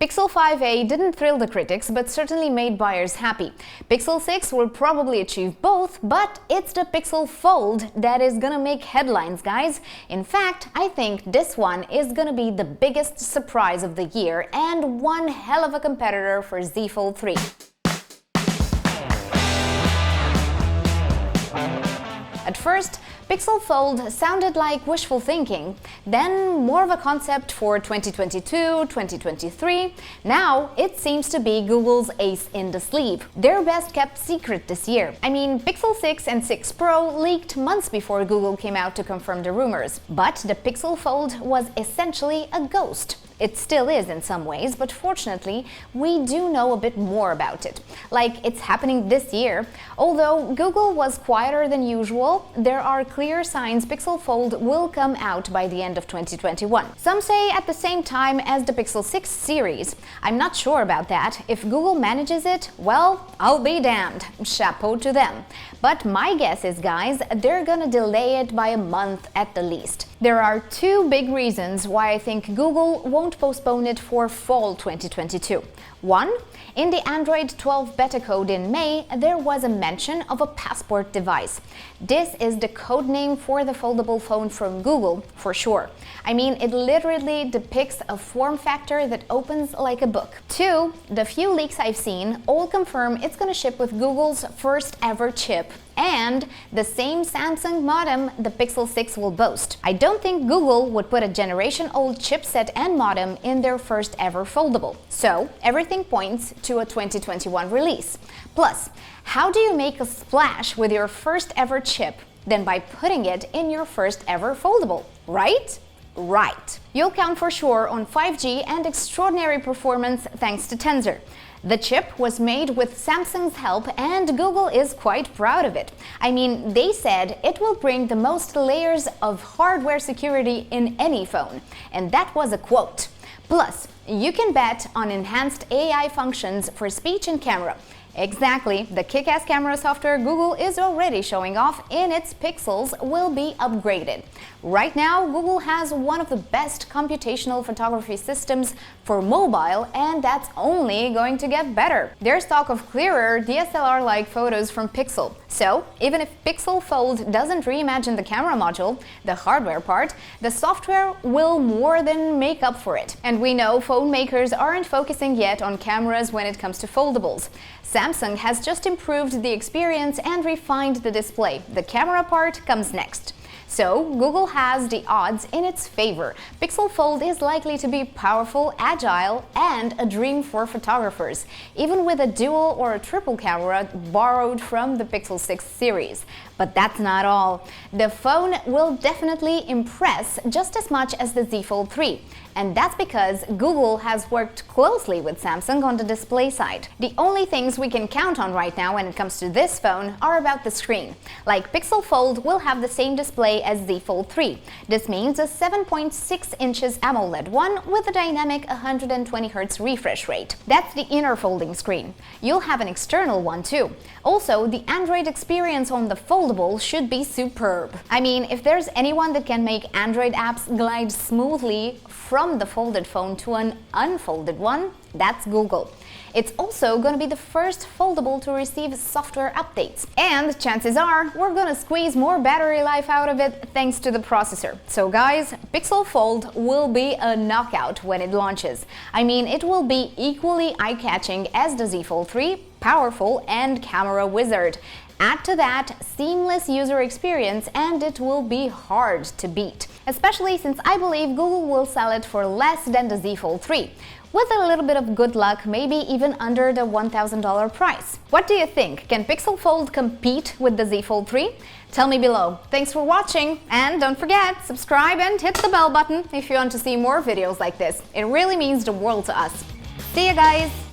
Pixel 5a didn't thrill the critics, but certainly made buyers happy. Pixel 6 will probably achieve both, but it's the Pixel Fold that is gonna make headlines, guys. In fact, I think this one is gonna be the biggest surprise of the year and one hell of a competitor for Z Fold 3. At first, Pixel Fold sounded like wishful thinking, then more of a concept for 2022, 2023. Now it seems to be Google's ace in the sleeve, their best kept secret this year. I mean, Pixel 6 and 6 Pro leaked months before Google came out to confirm the rumors, but the Pixel Fold was essentially a ghost. It still is in some ways, but fortunately, we do know a bit more about it. Like, it's happening this year. Although Google was quieter than usual, there are clear signs Pixel Fold will come out by the end of 2021. Some say at the same time as the Pixel 6 series. I'm not sure about that. If Google manages it, well, I'll be damned. Chapeau to them. But my guess is, guys, they're gonna delay it by a month at the least. There are two big reasons why I think Google won't postpone it for fall 2022. One, in the Android 12 beta code in May, there was a mention of a passport device. This is the code name for the foldable phone from Google, for sure. I mean, it literally depicts a form factor that opens like a book. Two, the few leaks I've seen all confirm it's gonna ship with Google's first ever chip and the same Samsung modem the Pixel 6 will boast. I don't think Google would put a generation-old chipset and modem in their first ever foldable. So everything points to a 2021 release. Plus, how do you make a splash with your first ever chip than by putting it in your first ever foldable, right? Right. You'll count for sure on 5G and extraordinary performance thanks to Tensor. The chip was made with Samsung's help and Google is quite proud of it. I mean, they said it will bring the most layers of hardware security in any phone. And that was a quote. Plus, you can bet on enhanced AI functions for speech and camera. Exactly, the kick-ass camera software Google is already showing off in its Pixels will be upgraded. Right now, Google has one of the best computational photography systems for mobile, and that's only going to get better. There's talk of clearer DSLR-like photos from Pixel. So, even if Pixel Fold doesn't reimagine the camera module, the hardware part, the software will more than make up for it. And we know phone makers aren't focusing yet on cameras when it comes to foldables. Samsung has just improved the experience and refined the display. The camera part comes next. So, Google has the odds in its favor. Pixel Fold is likely to be powerful, agile, and a dream for photographers, even with a dual or a triple camera borrowed from the Pixel 6 series. But that's not all. The phone will definitely impress just as much as the Z Fold 3. And that's because Google has worked closely with Samsung on the display side. The only things we can count on right now when it comes to this phone are about the screen. Like Pixel Fold will have the same display as Z Fold 3. This means a 7.6 inches AMOLED one with a dynamic 120Hz refresh rate. That's the inner folding screen. You'll have an external one too. Also, the Android experience on the foldable should be superb. I mean, if there's anyone that can make Android apps glide smoothly from the folded phone to an unfolded one, that's Google. It's also going to be the first foldable to receive software updates. And chances are, we're going to squeeze more battery life out of it thanks to the processor. So guys, Pixel Fold will be a knockout when it launches. I mean, it will be equally eye-catching as the Z Fold 3, powerful and camera wizard. Add to that seamless user experience and it will be hard to beat. Especially since I believe Google will sell it for less than the Z Fold 3. With a little bit of good luck, maybe even under the $1,000 price. What do you think? Can Pixel Fold compete with the Z Fold 3? Tell me below. Thanks for watching, and don't forget, subscribe and hit the bell button if you want to see more videos like this. It really means the world to us. See you guys!